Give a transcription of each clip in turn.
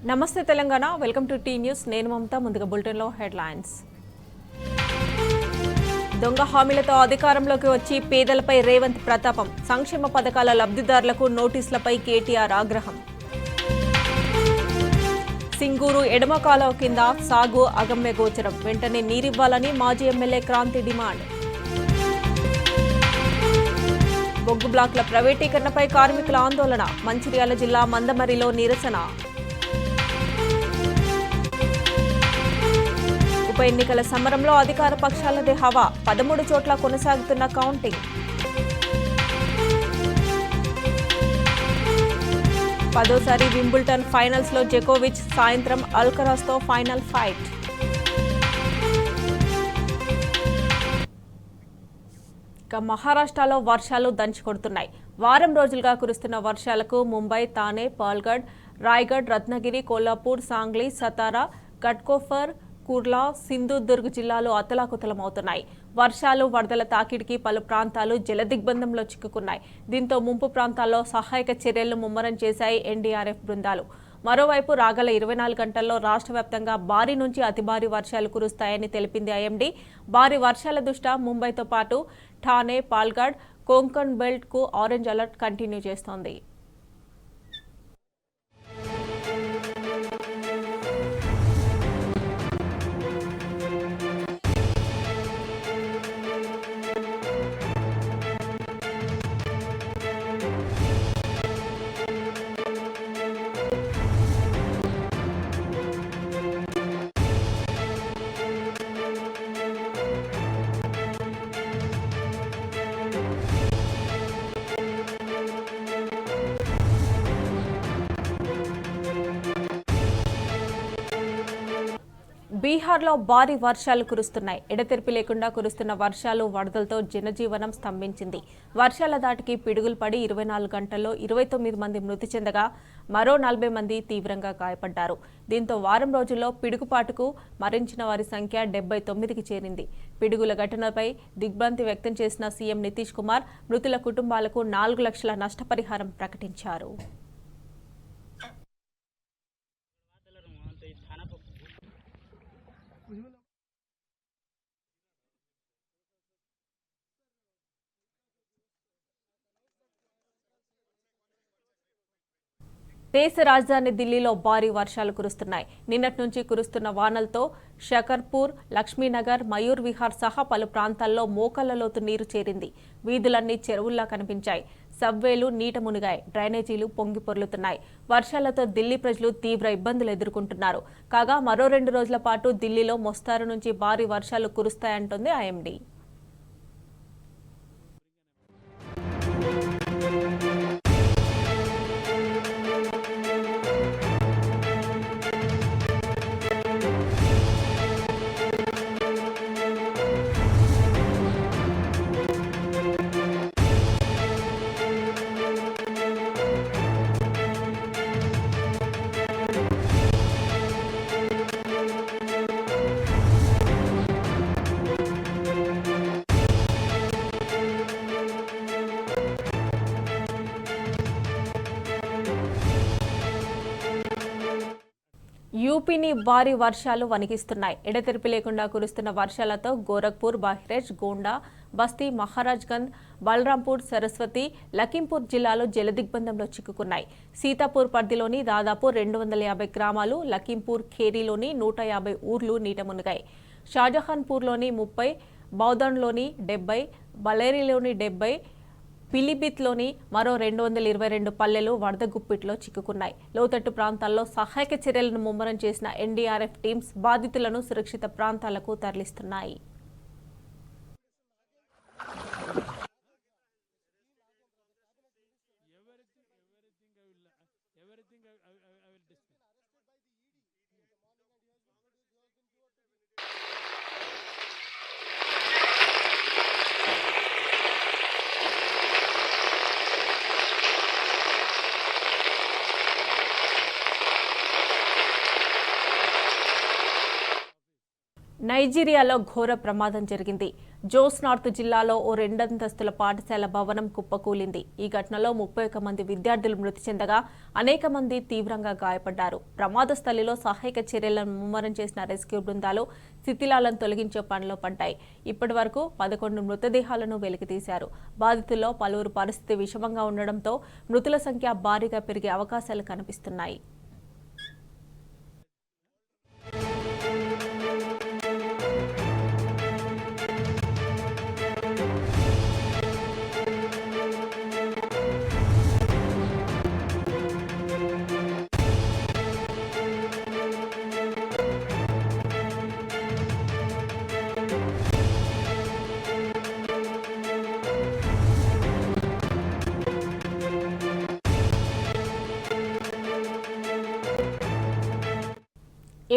నమస్తే Telangana welcome to T news నేను మమతా ముందుగా బులెటిన్లో హెడ్లైన్స్ దొంగ హామీలతో అధికారంలోకి వచ్చి పేదలపై రేవంత్ ప్రతాపం సంక్షేమ పథకాల లబ్ధిదారులకు నోటీసులపై కేటీఆర్ ఆగ్రహం సింగూరు ఎడమ కాలువ కింద సాగు అగమ్య గోచరం వెంటనే నీరివ్వాలని మాజీ ఎమ్మెల్యే క్రాంతి డిమాండ్ బొగ్గు బ్లాక్ల ప్రైవేటీకరణపై కార్మికుల ఆందోళన మంచిర్యాల జిల్లా మందమరిలో నిరసన ఉప ఎన్నికల సమరంలో అధికార పక్షాలదే హవా 13 చోట్ల కొనసాగుతున్న కౌంటింగ్ పదోసారి వింబుల్టన్ ఫైనల్స్ లో జకోవిచ్ సాయంత్రం అల్కరాజ్ తో ఫైనల్ ఫైట్ ఇక మహారాష్ట్రలో వర్షాలు దంచుకొడుతున్నాయి వారం రోజులుగా కురుస్తున్న వర్షాలకు ముంబై థానే పాల్గఢ్ రాయ్గఢ్ రత్నగిరి కోల్హాపూర్ సాంగ్లీ సతారా ఘట్కోఫర్ కుర్లా సింధుదుర్గ్ జిల్లాలో అతలాకుతలమవుతున్నాయి వర్షాలు వరదల తాకిడికి పలు ప్రాంతాలు జలదిగ్బంధంలో చిక్కుకున్నాయి దీంతో ముంపు ప్రాంతాల్లో సహాయక చర్యలను ముమ్మరం చేశాయి ఎన్డీఆర్ఎఫ్ బృందాలు మరోవైపు రాగల 24 గంటల్లో రాష్ట్ర వ్యాప్తంగా భారీ నుంచి అతి భారీ వర్షాలు కురుస్తాయని తెలిపింది ఐఎండీ భారీ వర్షాల దృష్ట్యా ముంబైతో పాటు ఠానే పాల్గఢ్ కొంకణ్ బెల్ట్ కు ఆరెంజ్ అలర్ట్ కంటిన్యూ చేస్తోంది బీహార్లో భారీ వర్షాలు కురుస్తున్నాయి ఎడతెరిపి లేకుండా కురుస్తున్న వర్షాలు వరదలతో జనజీవనం స్తంభించింది వర్షాల దాటికి పిడుగులు పడి 24 గంటల్లో 29 మంది మృతి చెందగా మరో 40 మంది తీవ్రంగా గాయపడ్డారు దీంతో వారం రోజుల్లో పిడుగుపాటుకు మరణించిన వారి సంఖ్య 79కి చేరింది పిడుగుల ఘటనపై దిగ్భ్రాంతి వ్యక్తం చేసిన సీఎం నితీష్ కుమార్ మృతుల కుటుంబాలకు 4 లక్షల నష్టపరిహారం ప్రకటించారు దేశ రాజధాని ఢిల్లీలో భారీ వర్షాలు కురుస్తున్నాయి నిన్నటి నుంచి కురుస్తున్న వానలతో షకర్పూర్ లక్ష్మీనగర్ మయూర్ విహార్ సహా పలు ప్రాంతాల్లో మోకాళ్ల లోతు నీరు చేరింది వీధులన్నీ చెరువుల్లా కనిపించాయి సబ్వేలు నీట మునిగాయి డ్రైనేజీలు పొంగి పొర్లుతున్నాయి వర్షాలతో ఢిల్లీ ప్రజలు తీవ్ర ఇబ్బందులు ఎదుర్కొంటున్నారు కాగా మరో 2 రోజుల పాటు ఢిల్లీలో మోస్తారు నుంచి భారీ వర్షాలు కురుస్తాయంటోంది ఐఎండీ యూపీని భారీ వర్షాలు వణికిస్తున్నాయి ఎడతెరిపి లేకుండా కురుస్తున్న వర్షాలతో గోరఖ్పూర్ బహ్రేజ్ గోండా బస్తీ మహారాజ్గంజ్ బలరాంపూర్ సరస్వతి లఖింపూర్ జిల్లాలో జలదిగ్బంధంలో చిక్కుకున్నాయి సీతాపూర్ పరిధిలోని దాదాపు 250 గ్రామాలు లఖింపూర్ ఖేరీలోని 150 ఊర్లు నీట మునిగాయి షాజహాన్పూర్లోని 30 బౌదన్లోని 70 బలేరీలోని 70 పిలిభిత్లోని మరో 222 పల్లెలు వరద గుప్పిట్లో చిక్కుకున్నాయి లోతట్టు ప్రాంతాల్లో సహాయక చర్యలను ముమ్మరం చేసిన ఎన్డీఆర్ఎఫ్ టీమ్స్ బాధితులను సురక్షిత ప్రాంతాలకు తరలిస్తున్నాయి నైజీరియాలో ఘోర ప్రమాదం జరిగింది. జోస్ నార్త్ జిల్లాలో ఓ రెండంతస్తుల పాఠశాల భవనం కుప్పకూలింది. ఈ ఘటనలో 31 మంది విద్యార్థులు మృతి చెందగా అనేక మంది తీవ్రంగా గాయపడ్డారు. ప్రమాద స్థలిలో సహాయక చర్యలను ముమ్మరం చేసిన రెస్క్యూ బృందాలు శిథిలాలను తొలగించే పనిలో పడ్డాయి. ఇప్పటి వరకు 11 మృతదేహాలను వెలికితీశారు. బాధితుల్లో పలువురు పరిస్థితి విషమంగా ఉండడంతో మృతుల సంఖ్య భారీగా పెరిగే అవకాశాలు కనిపిస్తున్నాయి.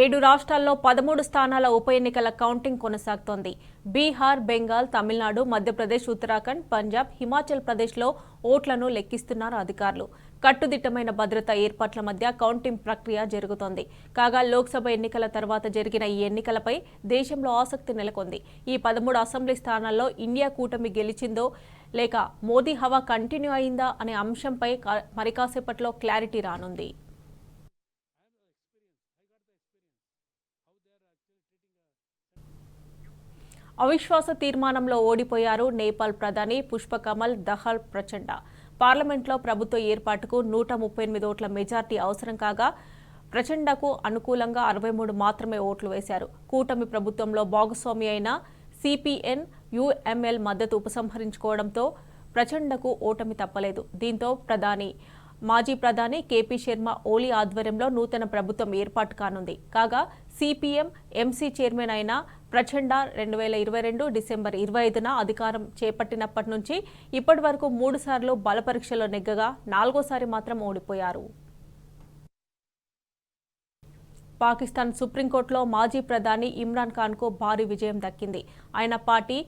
7 రాష్ట్రాల్లో 13 స్థానాల ఉప ఎన్నికల కౌంటింగ్ కొనసాగుతోంది. బీహార్, బెంగాల్, తమిళనాడు, మధ్యప్రదేశ్, ఉత్తరాఖండ్, పంజాబ్, హిమాచల్ ప్రదేశ్లో ఓట్లను లెక్కిస్తున్నారు అధికారులు. కట్టుదిట్టమైన భద్రతా ఏర్పాట్ల మధ్య కౌంటింగ్ ప్రక్రియ జరుగుతోంది. కాగా లోక్సభ ఎన్నికల తర్వాత జరిగిన ఈ ఎన్నికలపై దేశంలో ఆసక్తి నెలకొంది. ఈ 13 అసెంబ్లీ స్థానాల్లో ఇండియా కూటమి గెలిచిందో లేక మోదీ హవా కంటిన్యూ అయిందా అనే అంశంపై మరి కాసేపట్లో క్లారిటీ రానుంది. అవిశ్వాస తీర్మానంలో ఓడిపోయారు నేపాల్ ప్రధాని పుష్పకమల్ దహాల్ ప్రచండ. పార్లమెంట్లో ప్రభుత్వ ఏర్పాటుకు 138 ఓట్ల మెజార్టీ అవసరం కాగా ప్రచండకు అనుకూలంగా 63 మాత్రమే ఓట్లు వేశారు. కూటమి ప్రభుత్వంలో భాగస్వామి అయిన సిపిఎన్ యుఎంఎల్ మద్దతు ఉపసంహరించుకోవడంతో ప్రచండకు ఓటమి తప్పలేదు. దీంతో మాజీ ప్రధాని కేపీ శర్మ ఓలీ ఆధ్వర్యంలో నూతన ప్రభుత్వం ఏర్పాటు కానుంది. కాగా సిపిఎం ఎంసీ చైర్మన్ అయిన ప్రచండ 2022 డిసెంబర్ 25న అధికారం చేపట్టినప్పటి నుంచి ఇప్పటి వరకు 3 సార్లు బలపరీక్షలో నెగ్గగా 4వసారి మాత్రం ఓడిపోయారు. పాకిస్తాన్ సుప్రీంకోర్టులో మాజీ ప్రధాని ఇమ్రాన్ ఖాన్కు భారీ విజయం దక్కింది. ఆయన పార్టీ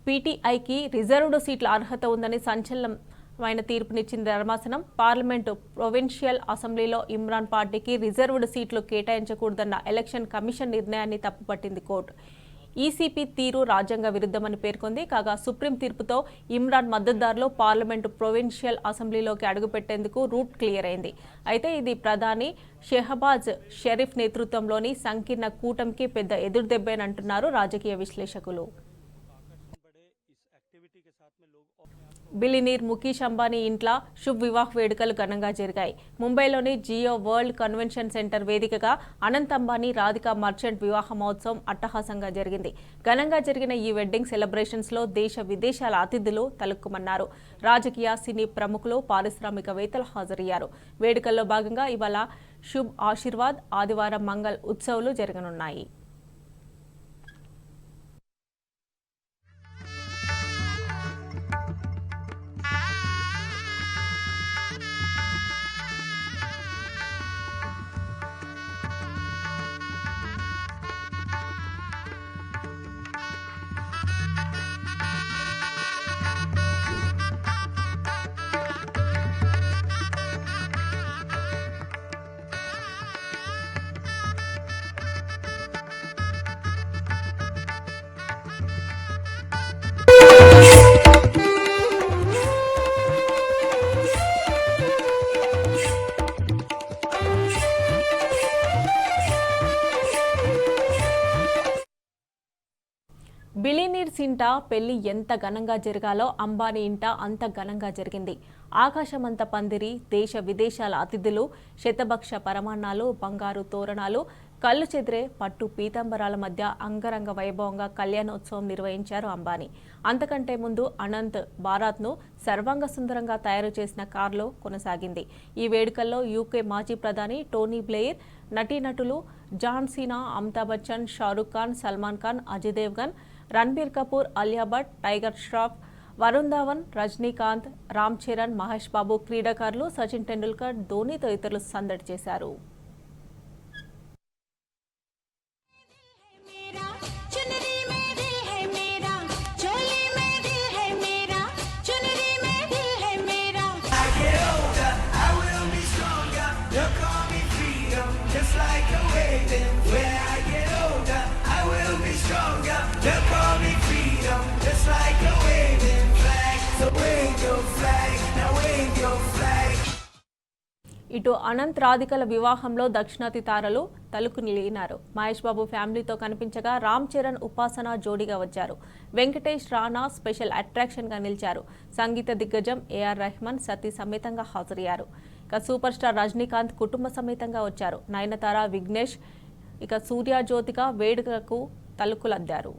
పీటీఐకి రిజర్వ్డ్ సీట్ల అర్హత ఉందని సంచలనమైన తీర్పునిచ్చింది ధర్మాసనం. పార్లమెంటు ప్రొవిన్షియల్ అసెంబ్లీలో ఇమ్రాన్ పార్టీకి రిజర్వ్డ్ సీట్లు కేటాయించకూడదన్న ఎలక్షన్ కమిషన్ నిర్ణయాన్ని తప్పుపట్టింది కోర్టు. ఈసీపీ తీరు రాజ్యాంగ విరుద్ధమని పేర్కొంది. కాగా సుప్రీం తీర్పుతో ఇమ్రాన్ మద్దతుదారులు పార్లమెంటు ప్రొవిన్షియల్ అసెంబ్లీలోకి అడుగుపెట్టేందుకు రూట్ క్లియర్ అయింది. అయితే ఇది ప్రధాని షెహబాజ్ షరీఫ్ నేతృత్వంలోని సంకీర్ణ కూటమికి పెద్ద ఎదురుదెబ్బేనంటున్నారు రాజకీయ విశ్లేషకులు. బిలినీర్ ముఖేష్ అంబానీ ఇంట్లో శుభ్ వివాహ్ వేడుకలు ఘనంగా జరిగాయి. ముంబైలోని జియో వరల్డ్ కన్వెన్షన్ సెంటర్ వేదికగా అనంత్ అంబానీ, రాధికా మర్చెంట్ వివాహ మహోత్సవం అట్టహాసంగా జరిగింది. ఘనంగా జరిగిన ఈ వెడ్డింగ్ సెలబ్రేషన్స్ లో దేశ విదేశాల అతిథులు తలుక్కుమన్నారు. రాజకీయ, సినీ ప్రముఖులు, పారిశ్రామికవేత్తలు హాజరయ్యారు. వేడుకల్లో భాగంగా ఇవాళ శుభ్ ఆశీర్వాద్, ఆదివారం మంగళ్ ఉత్సవాలు జరగనున్నాయి. బిలినీర్స్ ఇంట పెళ్లి ఎంత ఘనంగా జరగాలో అంబానీ ఇంట అంత ఘనంగా జరిగింది. ఆకాశమంత పందిరి, దేశ విదేశాల అతిథులు, శతభక్ష పరమాన్నాలు, బంగారు తోరణాలు, కళ్ళు చెదిరే పట్టు పీతాంబరాల మధ్య అంగరంగ వైభవంగా కళ్యాణోత్సవం నిర్వహించారు అంబానీ. అంతకంటే ముందు అనంత్ బారాత్ను సర్వాంగ సుందరంగా తయారు చేసిన కారులో కొనసాగింది. ఈ వేడుకల్లో యూకే మాజీ ప్రధాని టోనీ బ్లెయిర్, నటీనటులు జాన్ సీనా, అమితాబ్ బచ్చన్, షారూక్ ఖాన్, సల్మాన్ ఖాన్, అజయ్ దేవ్గన్, రణబీర్ కపూర్, అలియా భట్, టైగర్ ష్రాఫ్, వరుణ్ ధవన్, రజనీకాంత్, రామ్ చరణ్, మహేష్ బాబు, క్రీడాకారులు సచిన్ టెండూల్కర్, ధోనీతో ఇతరులు సందడి చేశారు. Just like a wave, when I get older, I will They'll call me freedom, just like a waving flag. So wave your flag, now wave your flag. ఇటు అనంత్ రాధికల వివాహంలో దక్షిణాది తారలు తలుకు నిలినారు. మహేష్ బాబు ఫ్యామిలీతో కనిపించగా రామ్ చరణ్ ఉపాసన జోడీగా వచ్చారు. వెంకటేష్ రాణా స్పెషల్ అట్రాక్షన్ గా నిలిచారు. సంగీత దిగ్గజం ఏఆర్ రెహమాన్ సతీ సమేతంగా హాజరయ్యారు. ఇక సూపర్ స్టార్ రజనీకాంత్ కుటుంబ సమేతంగా వచ్చారు. నయనతార, విఘ్నేష్, ఇక సూర్య జ్యోతిక వేడుకలకు తలుకులద్దారు.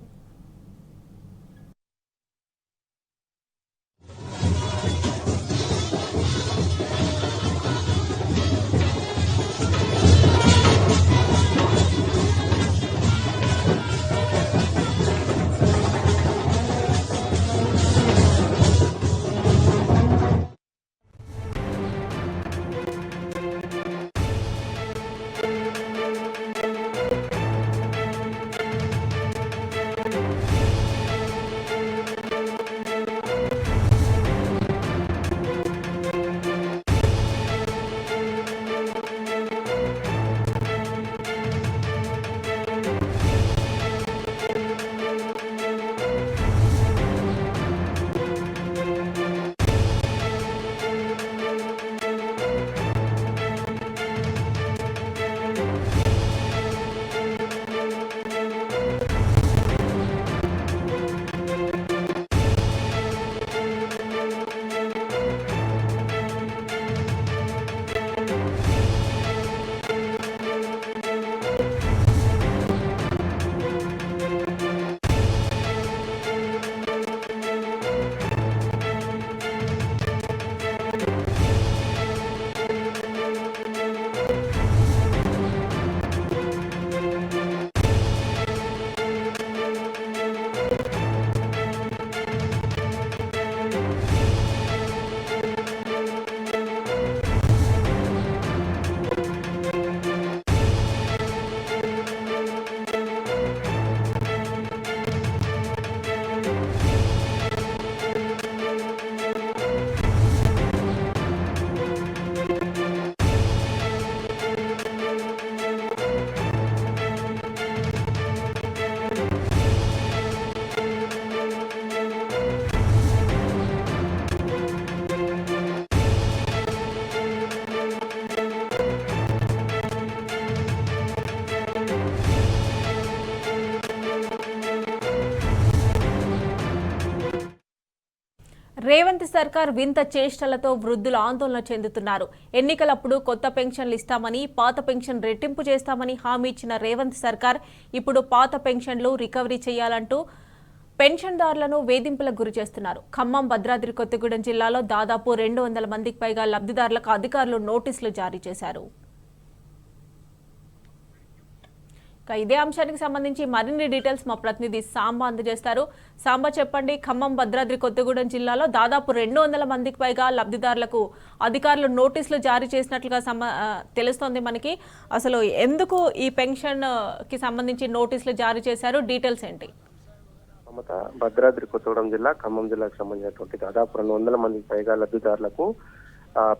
రేవంత్ సర్కార్ వింత చేష్టలతో వృద్ధులు ఆందోళన చెందుతున్నారు. ఎన్నికలప్పుడు కొత్త పెన్షన్లు ఇస్తామని, పాత పెన్షన్ రెట్టింపు చేస్తామని హామీ ఇచ్చిన రేవంత్ సర్కార్ ఇప్పుడు పాత పెన్షన్లు రికవరీ చేయాలంటూ పెన్షన్దారులను వేధింపులకు గురి చేస్తున్నారు. ఖమ్మం, భద్రాద్రి కొత్తగూడెం జిల్లాలో దాదాపు 200 మందికి పైగా లబ్ధిదారులకు అధికారులు నోటీసులు జారీ చేశారు. ఇదే అంశానికి సంబంధించి మరిన్ని డీటెయిల్స్ మా ప్రతినిధి సాంబా అందజేస్తారు. సాంబా, చెప్పండి. ఖమ్మం, భద్రాద్రి కొత్తగూడెం జిల్లాలో దాదాపు 200 మందికి పైగా లబ్ధిదారులకు అధికారులు నోటీసులు జారీ చేసినట్లుగా తెలుస్తోంది మనకి. అసలు ఎందుకు ఈ పెన్షన్ కి సంబంధించి నోటీసులు జారీ చేశారు? డీటెయిల్స్ ఏంటి? భద్రాద్రి కొత్తగూడెం జిల్లా, ఖమ్మం జిల్లాకు సంబంధించినటువంటి దాదాపు 200 మందికి పైగా లబ్ధిదారులకు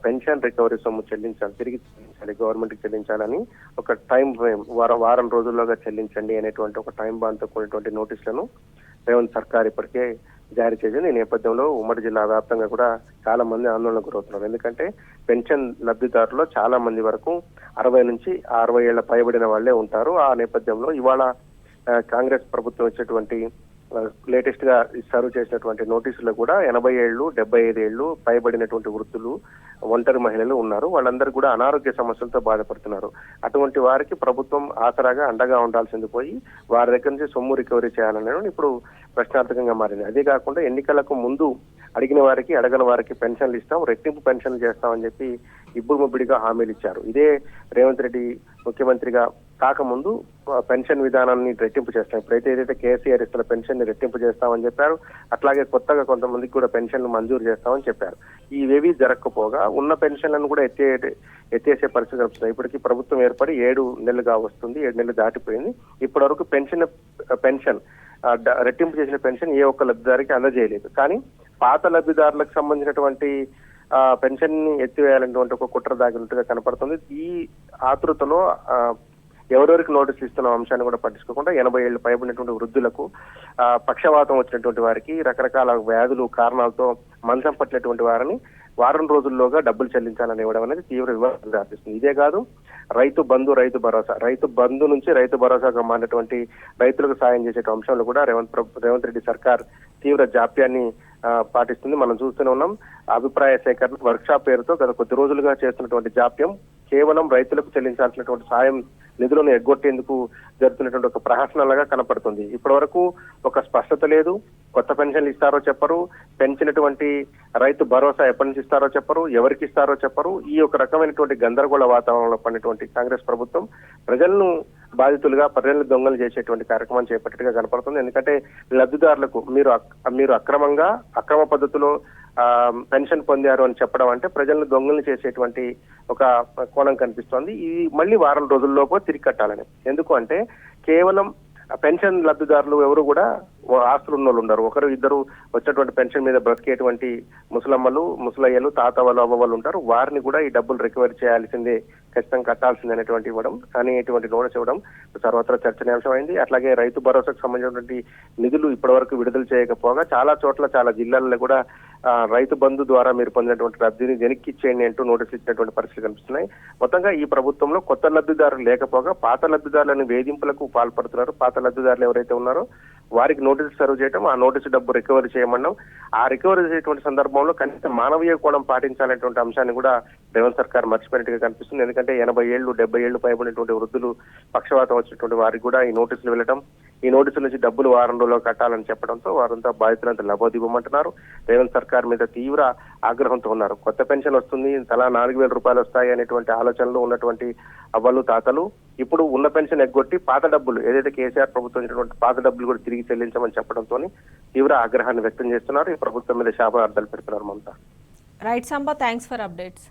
పెన్షన్ రికవరీ సొమ్ము చెల్లించాలి, తిరిగి చెల్లించాలి, గవర్నమెంట్ కి చెల్లించాలని ఒక టైం ఫ్రేమ్, వారం రోజుల్లోగా చెల్లించండి అనేటువంటి ఒక టైం బాండ్ తో కూడినటువంటి నోటీసులను రేవంత్ సర్కార్ ఇప్పటికే జారీ చేసింది. ఈ నేపథ్యంలో ఉమ్మడి జిల్లా వ్యాప్తంగా కూడా చాలా మంది ఆందోళనకు గురవుతున్నారు. ఎందుకంటే పెన్షన్ లబ్ధిదారుల్లో చాలా మంది వరకు 60 నుంచి 60 ఏళ్ల పైబడిన వాళ్లే ఉంటారు. ఆ నేపథ్యంలో ఇవాళ కాంగ్రెస్ ప్రభుత్వం ఇచ్చేటువంటి లేటెస్ట్ గా సర్వ్ చేసినటువంటి నోటీసులో కూడా 80 ఏళ్లు, 75 ఏళ్లు పైబడినటువంటి వృద్ధులు, ఒంటరి మహిళలు ఉన్నారు. వాళ్ళందరూ కూడా అనారోగ్య సమస్యలతో బాధపడుతున్నారు. అటువంటి వారికి ప్రభుత్వం ఆసరాగా అండగా ఉండాల్సింది పోయి వారి దగ్గర నుంచి సొమ్ము రికవరీ చేయాలనేది ఇప్పుడు ప్రశ్నార్థకంగా మారింది. అదే కాకుండా ఎన్నికలకు ముందు అడిగిన వారికి, అడగని వారికి పెన్షన్లు ఇస్తాం, రెట్టింపు పెన్షన్లు చేస్తామని చెప్పి ఇబ్బుడు ముబ్బిడిగా హామీలు ఇచ్చారు. ఇదే రేవంత్ రెడ్డి ముఖ్యమంత్రిగా కాకముందు పెన్షన్ విధానాన్ని రెట్టింపు చేస్తాం, ఇప్పుడైతే ఏదైతే కేసీఆర్ ఇస్తున్న పెన్షన్ ని రెట్టింపు చేస్తామని చెప్పారు. అట్లాగే కొత్తగా కొంతమందికి కూడా పెన్షన్లు మంజూరు చేస్తామని చెప్పారు. ఇవేవి జరగకపోగా ఉన్న పెన్షన్లను కూడా ఎత్తేసే పరిస్థితి వస్తున్నాయి. ఇప్పటికీ ప్రభుత్వం ఏర్పడి 7 నెలలుగా వస్తుంది, 7 నెలలు దాటిపోయింది. ఇప్పటి వరకు పెన్షన్ రెట్టింపు చేసిన పెన్షన్ ఏ ఒక్క లబ్ధిదారికి అందజేయలేదు. కానీ పాత లబ్ధిదారులకు సంబంధించినటువంటి పెన్షన్ ని ఎత్తివేయాలనేటువంటి ఒక కుట్ర దాగినట్టుగా కనపడుతుంది. ఈ ఆతృతలో ఎవరెవరికి నోటీసులు ఇస్తున్న అంశాన్ని కూడా పట్టించుకోకుండా 80 ఏళ్లు పైబడినటువంటి వృద్ధులకు పక్షవాతం వచ్చినటువంటి వారికి రకరకాల వ్యాధులు కారణాలతో మంచం పట్టినటువంటి వారిని వారం రోజుల్లోగా డబ్బులు చెల్లించాలని ఇవ్వడం అనేది తీవ్ర వివాదం దారితీస్తుంది. ఇదే కాదు, రైతు బంధు రైతు బంధు నుంచి రైతు భరోసాగా మారినటువంటి రైతులకు సాయం చేసే అంశంలో కూడా రేవంత్ రెడ్డి సర్కార్ తీవ్ర జాప్యాన్ని పాటిస్తుంది. మనం చూస్తూనే ఉన్నాం. అభిప్రాయ సేకరణ వర్క్షాప్ పేరుతో గత కొద్ది రోజులుగా చేస్తున్నటువంటి జాప్యం కేవలం రైతులకు చెల్లించాల్సినటువంటి సాయం నిధులను ఎగ్గొట్టేందుకు జరుగుతున్నటువంటి ఒక ప్రహసనలాగా కనపడుతుంది. ఇప్పటి వరకు ఒక స్పష్టత లేదు. కొత్త పెన్షన్లు ఇస్తారో చెప్పరు, పెంచినటువంటి రైతు భరోసా ఎప్పటి నుంచి ఇస్తారో చెప్పరు, ఎవరికి ఇస్తారో చెప్పరు. ఈ ఒక రకమైనటువంటి గందరగోళ వాతావరణంలో పడినటువంటి కాంగ్రెస్ ప్రభుత్వం ప్రజలను బాధితులుగా ప్రజలను దొంగలు చేసేటువంటి కార్యక్రమం చేపట్టేట్టుగా కనపడుతుంది. ఎందుకంటే లబ్ధిదారులకు మీరు అక్రమ పద్ధతిలో పెన్షన్ పొందారు అని చెప్పడం అంటే ప్రజలను దొంగలు చేసేటువంటి ఒక కోణం కనిపిస్తోంది. ఇది మళ్ళీ వారం రోజుల్లోపు తిరిగి కట్టాలని. ఎందుకు అంటే కేవలం పెన్షన్ లబ్ధిదారులు ఎవరు కూడా ఆస్తులు ఉన్న వాళ్ళు ఉండరు. ఒకరు ఇద్దరు వచ్చినటువంటి పెన్షన్ మీద బ్రతికేటువంటి ముసలమ్మలు, ముసలయ్యలు, తాతవాళ్ళు, అవ్వవాళ్ళు ఉంటారు. వారిని కూడా ఈ డబ్బులు రికవరీ చేయాల్సిందే, ఖచ్చితంగా కట్టాల్సిందే అనేటువంటి ఇవ్వడం, కానీ ఇటువంటి నోటీస్ ఇవ్వడం సర్వత్రా చర్చనీయాంశం అయింది. అట్లాగే రైతు భరోసాకు సంబంధించినటువంటి నిధులు ఇప్పటి వరకు విడుదల చేయకపోగా చాలా చోట్ల చాలా జిల్లాల్లో కూడా రైతు బంధు ద్వారా మీరు పొందినటువంటి లబ్ధిని వెనక్కి ఇచ్చేయండి అంటూ నోటీసులు ఇచ్చినటువంటి పరిస్థితులు కనిపిస్తున్నాయి. మొత్తంగా ఈ ప్రభుత్వంలో కొత్త లబ్ధిదారులు లేకపోగా పాత లబ్ధిదారులను వేధింపులకు పాల్పడుతున్నారు. పాత లబ్ధిదారులు ఎవరైతే ఉన్నారో వారికి నోటీసు సర్వ్ చేయడం, ఆ నోటీసు డబ్బు రికవరీ చేయమన్నాం. ఆ రికవరీ చేసేటువంటి సందర్భంలో కనీస మానవీయ కోణం పాటించాలనేటువంటి అంశాన్ని కూడా రేవంత్ సర్కార్ మర్చిపోయినట్టుగా కనిపిస్తుంది. ఎందుకంటే 80 ఏళ్లు 70 ఏళ్లు పైబడినటువంటి వృద్ధులు, పక్షవాతం వచ్చినటువంటి వారికి కూడా ఈ నోటీసులు వెళ్ళటం, ఈ నోటీసుల నుంచి డబ్బులు వారం రోజుల్లో కట్టాలని చెప్పడంతో వారంతా బాధితులంతా లబోదివ్వమంటున్నారు. రేవంత్ సర్కార్ మీద తీవ్ర ఆగ్రహంతో ఉన్నారు. కొత్త పెన్షన్ వస్తుంది, తలా 4,000 రూపాయలు వస్తాయి అనేటువంటి ఆలోచనలు ఉన్నటువంటి అవ్వలు, తాతలు ఇప్పుడు ఉన్న పెన్షన్ ఎగ్గొట్టి పాత డబ్బులు ఏదైతే కేసీఆర్ ప్రభుత్వం ఇచ్చినటువంటి పాత డబ్బులు కూడా తిరిగి చెల్లించమని చెప్పడంతో తీవ్ర ఆగ్రహాన్ని వ్యక్తం చేస్తున్నారు. ఈ ప్రభుత్వం మీద శాపనార్థాలు పెడుతున్నారు Mamata. Right Sampa, thanks for updates.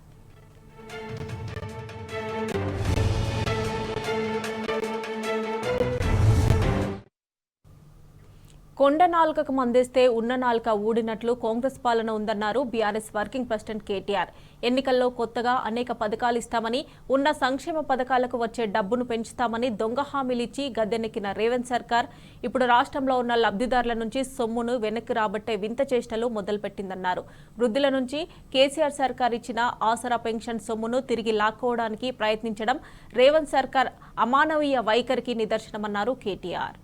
కొండ నాలుకకు మందేస్తే ఉన్న నాలుక ఊడినట్లు కాంగ్రెస్ పాలన ఉందన్నారు బీఆర్ఎస్ వర్కింగ్ ప్రెసిడెంట్ కేటీఆర్. ఎన్నికల్లో కొత్తగా అనేక పథకాలు ఇస్తామని, ఉన్న సంక్షేమ పథకాలకు వచ్చే డబ్బును పెంచుతామని దొంగ హామీలిచ్చి గద్దెనెక్కిన రేవంత్ సర్కార్ ఇప్పుడు రాష్ట్రంలో ఉన్న లబ్ధిదారుల నుంచి సొమ్మును వెనక్కి రాబట్టే వింత చేష్టలు మొదలుపెట్టిందన్నారు. వృద్ధుల నుంచి కేసీఆర్ సర్కార్ ఇచ్చిన ఆసరా పెన్షన్ సొమ్మును తిరిగి లాక్కోవడానికి ప్రయత్నించడం రేవంత్ సర్కార్ అమానవీయ వైఖరికి నిదర్శనమన్నారు కేటీఆర్.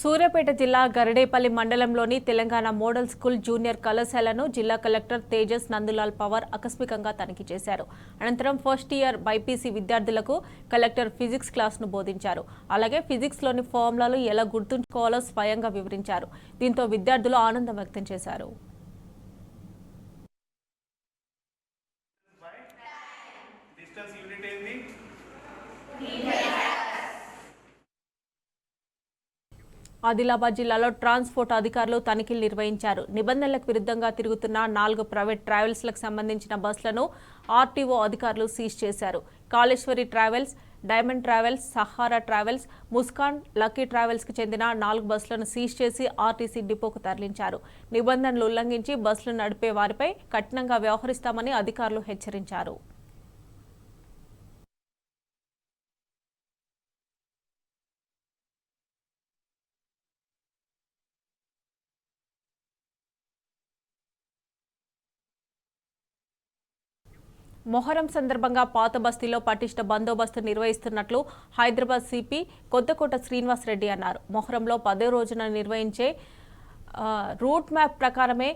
సూర్యాపేట జిల్లా గరడేపల్లి మండలంలోని తెలంగాణ మోడల్ స్కూల్ జూనియర్ కళాశాలను జిల్లా కలెక్టర్ తేజస్ నందులాల్ పవార్ ఆకస్మికంగా తనిఖీ చేశారు. అనంతరం ఫస్ట్ ఇయర్ బైపీసీ విద్యార్థులకు కలెక్టర్ ఫిజిక్స్ క్లాస్ను బోధించారు. అలాగే ఫిజిక్స్లోని ఫార్ములాలు ఎలా గుర్తుంచుకోవాలో స్వయంగా వివరించారు. దీంతో విద్యార్థులు ఆనందం వ్యక్తం చేశారు. ఆదిలాబాద్ జిల్లాలో ట్రాన్స్పోర్ట్ అధికారులు తనిఖీలు నిర్వహించారు. నిబంధనలకు విరుద్ధంగా తిరుగుతున్న 4 ప్రైవేట్ ట్రావెల్స్లకు సంబంధించిన బస్సులను ఆర్టీఓ అధికారులు సీజ్ చేశారు. Kaleshwari Travels, Diamond Travels, Sahara Travels, Muskan, Lucky ట్రావెల్స్కి చెందిన 4 బస్సులను సీజ్ చేసి ఆర్టీసీ డిపోకు తరలించారు. నిబంధనలు ఉల్లంఘించి బస్సులు నడిపే వారిపై కఠినంగా వ్యవహరిస్తామని అధికారులు హెచ్చరించారు. మొహరం సందర్భంగా పాత బస్తీలో పటిష్ట బందోబస్తు నిర్వహిస్తున్నట్లు హైదరాబాద్ సిపి కొత్తకోట శ్రీనివాసరెడ్డి అన్నారు. మొహరంలో 10వ రోజున నిర్వహించే రూట్ మ్యాప్ ప్రకారమే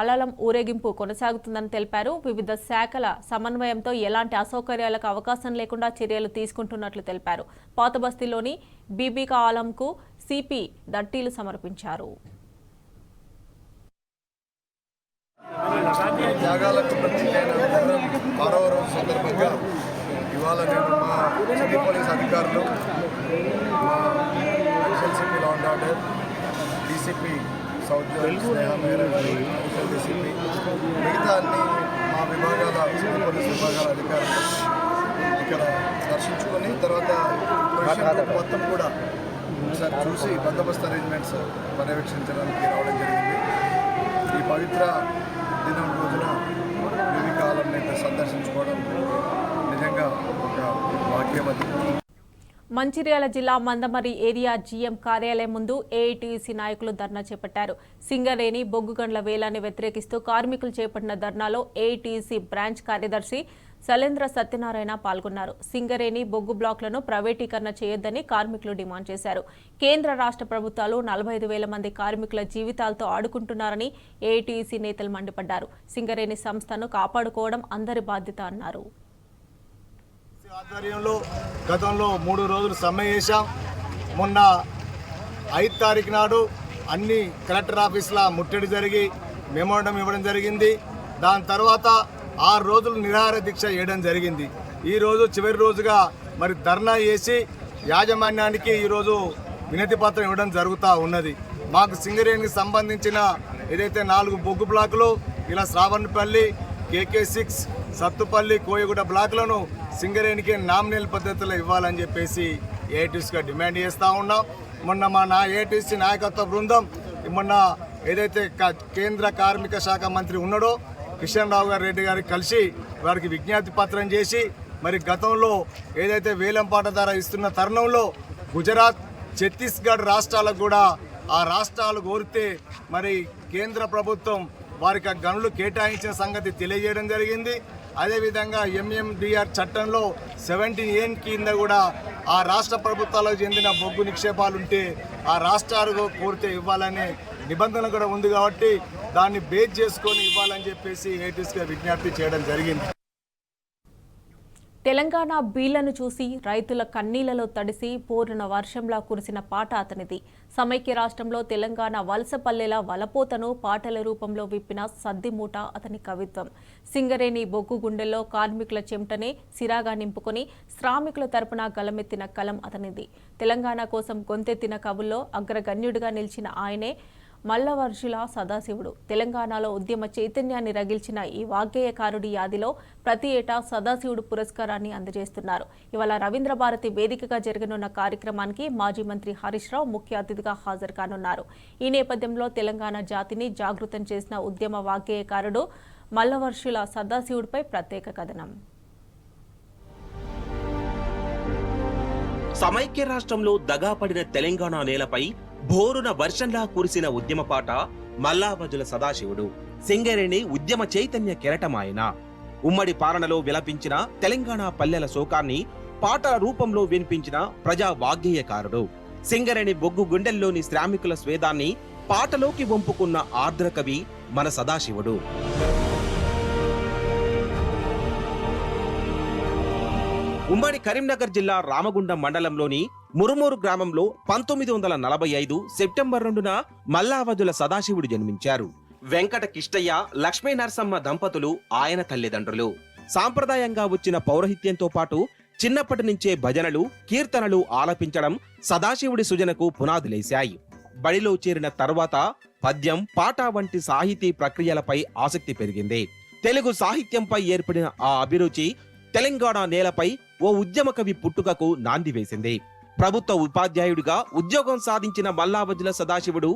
అలలం ఊరేగింపు కొనసాగుతుందని తెలిపారు. వివిధ శాఖల సమన్వయంతో ఎలాంటి అసౌకర్యాలకు అవకాశం లేకుండా చర్యలు తీసుకుంటున్నట్లు తెలిపారు. పాత బస్తీలోని బీబీకా ఆలంకు సిపి దట్టీలు సమర్పించారు. త్యాగాలకు ప్రత్యేకమైన 6వ రోజు సందర్భంగా ఇవాళ నేను మా సిటీ పోలీస్ అధికారులు, మా SLCP law and order, DCP south zone Sneha మేయర్, డీసీపీ, మిగతా అన్ని మా విభాగాల సిటీ పోలీస్ విభాగాల అధికారులు ఇక్కడ దర్శించుకొని తర్వాత మొత్తం కూడా ఒకసారి చూసి బందోబస్తు అరేంజ్మెంట్స్ పర్యవేక్షించడానికి రావడం జరిగింది. ఈ పవిత్ర దినం రోజున కాలంని సందర్శించుకోవడం నిజంగా ఒక భాగ్యం. మంచిర్యాల జిల్లా మందమరి ఏరియా జీఎం కార్యాలయం ముందు ఏఐటీయూసీ నాయకులు ధర్నా చేపట్టారు. సింగరేణి బొగ్గుగండ్ల వేలాన్ని వ్యతిరేకిస్తూ కార్మికులు చేపట్టిన ధర్నాలో ఏఐటీయూసీ బ్రాంచ్ కార్యదర్శి శైలేంద్ర సత్యనారాయణ పాల్గొన్నారు. సింగరేణి బొగ్గు బ్లాక్లను ప్రైవేటీకరణ చేయొద్దని కార్మికులు డిమాండ్ చేశారు. కేంద్ర రాష్ట్ర ప్రభుత్వాలు 45,000 మంది కార్మికుల జీవితాలతో ఆడుకుంటున్నారని ఏఐటీయూసీ నేతలు మండిపడ్డారు. సింగరేణి సంస్థను కాపాడుకోవడం అందరి బాధ్యత అన్నారు. ఆధ్వర్యంలో గతంలో 3 రోజులు సమ్మె చేశాం. మొన్న 5 తారీఖు నాడు అన్ని కలెక్టర్ ఆఫీసుల ముట్టడి జరిగి మెమోరాండం ఇవ్వడం జరిగింది. దాని తర్వాత 6 రోజులు నిరాహార దీక్ష చేయడం జరిగింది. ఈరోజు చివరి రోజుగా మరి ధర్నా చేసి యాజమాన్యానికి ఈరోజు వినతి పత్రం ఇవ్వడం జరుగుతూ ఉన్నది. మాకు సింగరేణికి సంబంధించిన ఏదైతే 4 బొగ్గు బ్లాకులు ఇలా శ్రావణపల్లి, KK6, సత్తుపల్లి, కోయగూడ బ్లాకులను సింగరేణికి నామినల్ పద్ధతిలో ఇవ్వాలని చెప్పేసి ఏఐటీసీగా డిమాండ్ చేస్తూ ఉన్నాం. మొన్న మా ఏఐటీసీ నాయకత్వ బృందం మొన్న ఏదైతే కేంద్ర కార్మిక శాఖ మంత్రి ఉన్నాడో కిషన్ రావు రెడ్డి గారికి కలిసి వారికి విజ్ఞప్తి పత్రం చేసి మరి గతంలో ఏదైతే వేలంపాట ధర ఇస్తున్న తరుణంలో గుజరాత్, ఛత్తీస్గఢ్ రాష్ట్రాలకు కూడా ఆ రాష్ట్రాలు కోరితే మరి కేంద్ర ప్రభుత్వం వారికి ఆ గనులు కేటాయించిన సంగతి తెలియజేయడం జరిగింది. అదేవిధంగా MMDR చట్టంలో 17A కింద కూడా ఆ రాష్ట్ర ప్రభుత్వాలకు చెందిన బొగ్గు నిక్షేపాలు ఉంటే ఆ రాష్ట్రాలు కోరితే ఇవ్వాలనే నిబంధన కూడా ఉంది కాబట్టి దాన్ని బేస్ చేసుకొని ఇవ్వాలని చెప్పేసి ఏఐటీసీగా విజ్ఞప్తి చేయడం జరిగింది. తెలంగాణ బీళ్లను చూసి రైతుల కన్నీళ్లలో తడిసి పోరున వర్షంలా కురిసిన పాట అతనిది. సమైక్య రాష్ట్రంలో తెలంగాణ వలసపల్లెల వలపోతను పాటల రూపంలో విప్పిన సద్దిమూట అతని కవిత్వం. సింగరేణి బొగ్గు గుండెల్లో కార్మికుల చెమటనే సిరాగా నింపుకొని శ్రామికుల తరపున గలమెత్తిన కలం అతనిది. తెలంగాణ కోసం గొంతెత్తిన కవుల్లో అగ్రగణ్యుడిగా నిలిచిన ఆయనే మల్లవర్షుల సదాశివుడు. తెలంగాణలో ఉద్యమ చైతన్యాన్ని రగిల్చిన ఈ వాగ్గేయకారుడి యాదిలో ప్రతి ఏటా సదాశివుడు పురస్కారాన్ని అందజేస్తున్నారు. ఇవాళ రవీంద్ర భారతి వేదికగా జరగనున్న కార్యక్రమానికి మాజీ మంత్రి హరీష్ రావు ముఖ్య అతిథిగా హాజరు కానున్నారు. ఈ నేపథ్యంలో తెలంగాణ జాతిని జాగృతం చేసిన ఉద్యమ వాగ్గేయకారుడు మల్లవర్షుల సదాశివుడిపై ప్రత్యేక కథనం. సమైక్య రాష్ట్రంలో దగాపడిన తెలంగాణ నేలపై భోరున వర్షంలా కురిసిన ఉద్యమ పాట మల్లావజుల సదాశివుడు. సింగరేణి ఉద్యమ చైతన్య కెరటమాయన. ఉమ్మడి పాలనలో విలపించిన తెలంగాణ పల్లెల శోకాన్ని పాటల రూపంలో వినిపించిన ప్రజా వాగ్గేయకారుడు. సింగరేణి బొగ్గు గుండెల్లోని శ్రామికుల స్వేదాన్ని పాటలోకి వంపుకున్న ఆర్ద్ర కవి మన సదాశివుడు. ఉమ్మడి కరీంనగర్ జిల్లా రామగుండం మండలంలోని మురుమూరు గ్రామంలో 1945 సెప్టెంబర్ 2న మల్లావజుల సదాశివుడు జన్మించారు. వెంకట కిష్టయ్య, లక్ష్మీ నరసమ్మ దంపతులు ఆయన తల్లిదండ్రులు. సాంప్రదాయంగా వచ్చిన పౌరహిత్యంతో పాటు చిన్నప్పటి నుంచే భజనలు, కీర్తనలు ఆలపించడం సదాశివుడి సుజనకు పునాదులేశాయి. బడిలో చేరిన తర్వాత పద్యం, పాట వంటి సాహితీ ప్రక్రియలపై ఆసక్తి పెరిగింది. తెలుగు సాహిత్యంపై ఏర్పడిన ఆ అభిరుచి తెలంగాణ నేలపై ఓ ఉద్యమ కవి పుట్టుకకు నాంది వేసింది. ప్రభుత్వ ఉపాధ్యాయుడిగా ఉద్యోగం సాధించిన మల్లావజుల సదాశివుడు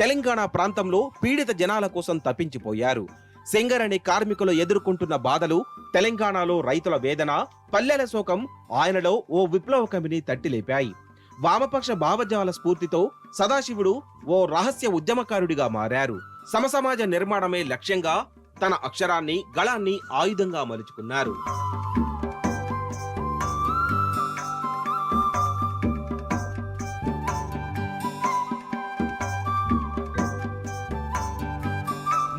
తెలంగాణ ప్రాంతంలో పీడిత జనాల కోసం తప్పించిపోయారు. సింగరేణి కార్మికులు ఎదుర్కొంటున్న బాధలు, తెలంగాణలో రైతుల వేదన, పల్లెల శోకం ఆయనలో ఓ విప్లవ కవిని తట్టిలేపాయి. వామపక్ష భావజాల స్ఫూర్తితో సదాశివుడు ఓ రహస్య ఉద్యమకారుడిగా మారారు. సమసమాజ నిర్మాణమే లక్ష్యంగా తన అక్షరాన్ని గళాన్ని ఆయుధంగా మలుచుకున్నారు.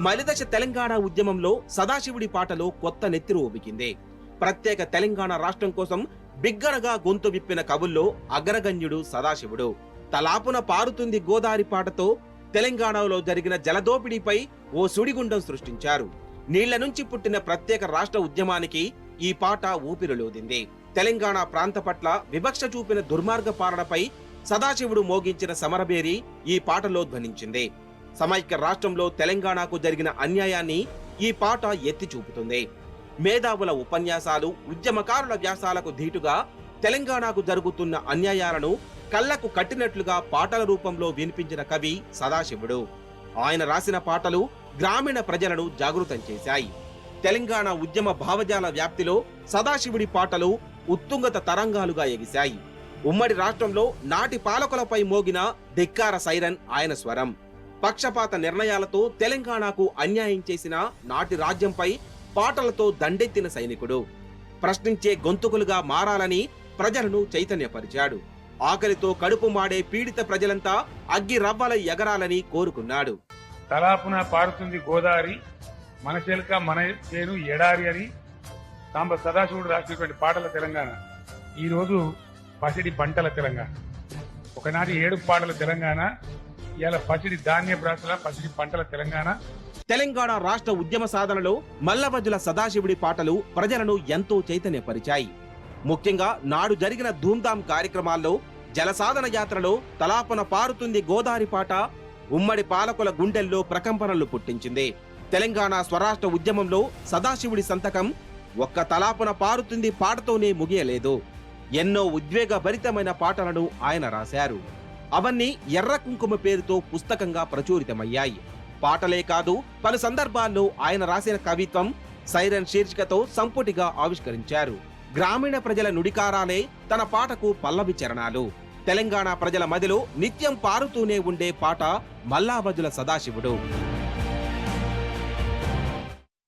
మలిదశ తెలంగాణ ఉద్యమంలో సదాశివుడి పాటలో కొత్త నెత్తిరు ఉబికింది. ప్రత్యేక తెలంగాణ రాష్ట్రం కోసం బిగ్గరగా గొంతు విప్పిన కవుల్లో అగ్రగణ్యుడు సదాశివుడు. తలాపున పారుతుంది గోదావరి పాటతో తెలంగాణలో జరిగిన జలదోపిడీపై ఓ సుడిగుండం సృష్టించారు. నీళ్ల నుంచి పుట్టిన ప్రత్యేక రాష్ట్ర ఉద్యమానికి ఈ పాట ఊపిరిలోదింది. తెలంగాణ ప్రాంత పట్ల వివక్ష చూపిన దుర్మార్గ పాలనపై సదాశివుడు మోగించిన సమరబేరి ఈ పాటలో ధ్వనించింది. సమైక్య రాష్ట్రంలో తెలంగాణకు జరిగిన అన్యాయాన్ని ఈ పాట ఎత్తి చూపుతుంది. మేధావుల ఉపన్యాసాలు, ఉద్యమకారుల వ్యాసాలకు ధీటుగా తెలంగాణకు జరుగుతున్న అన్యాయాలను కళ్లకు కట్టినట్లుగా పాటల రూపంలో వినిపించిన కవి సదాశివుడు. ఆయన రాసిన పాటలు గ్రామీణ ప్రజలను జాగృతం చేశాయి. తెలంగాణ ఉద్యమ భావజాల వ్యాప్తిలో సదాశివుడి పాటలు ఉత్తుంగత తరంగాలుగా ఎగిశాయి. ఉమ్మడి రాష్ట్రంలో నాటి పాలకులపై మోగిన ధిక్కార సైరన్ ఆయన స్వరం. పక్షపాత నిర్ణయాలతో తెలంగాణకు అన్యాయం చేసిన నాటి రాజ్యంపై పాటలతో దండెత్తిన సైనికుడు. ప్రశ్నించే గొంతుకులుగా మారాలని ప్రజలను చైతన్యపరిచాడు. ఆకలితో కడుపు మాడే పీడిత ప్రజలంతా అగ్గి రవ్వలై ఎగరాలని కోరుకున్నాడు. తలాపున పారుతుంది గోదావరి, మన చెలక మన చేను ఎడారి అని సాంబ సదాశివుడు రాసినటువంటి పాటల తెలంగాణ. ఈరోజు పసిడి పంటల తెలంగాణ. ఒకనాటి 7 పాటల తెలంగాణ, ఇవాళ పసిడి ధాన్య ప్రాసల పసిడి పంటల తెలంగాణ. తెలంగాణ రాష్ట్ర ఉద్యమ సాధనలో మల్లవజుల సదాశివుడి పాటలు ప్రజలను ఎంతో చైతన్యపరిచాయి. ముఖ్యంగా నాడు జరిగిన ధూమ్ధాం కార్యక్రమాల్లో జలసాధన యాత్రలో తలాపన పారుతుంది గోదావరి పాట ఉమ్మడి పాలకుల గుండెల్లో ప్రకంపనలు పుట్టించింది. తెలంగాణ స్వరాష్ట్ర ఉద్యమంలో సదాశివుడి సంతకం ఒక్క తలాపన పారుతుంది పాటతోనే ముగియలేదు. ఎన్నో ఉద్వేగభరితమైన పాటలను ఆయన రాశారు. అవన్నీ ఎర్ర కుంకుమ పేరుతో పుస్తకంగా ప్రచురితమయ్యాయి. పాటలే కాదు, పలు సందర్భాల్లో ఆయన రాసిన కవిత్వం సైరన్ శీర్షికతో సంపుటిగా ఆవిష్కరించారు. గ్రామీణ ప్రజల నుడికారాలే తన పాటకు పల్లవి చరణాలు. తెలంగాణ ప్రజల మదిలో నిత్యం పారుతూనే ఉండే పాట మల్లావజుల సదాశివుడు.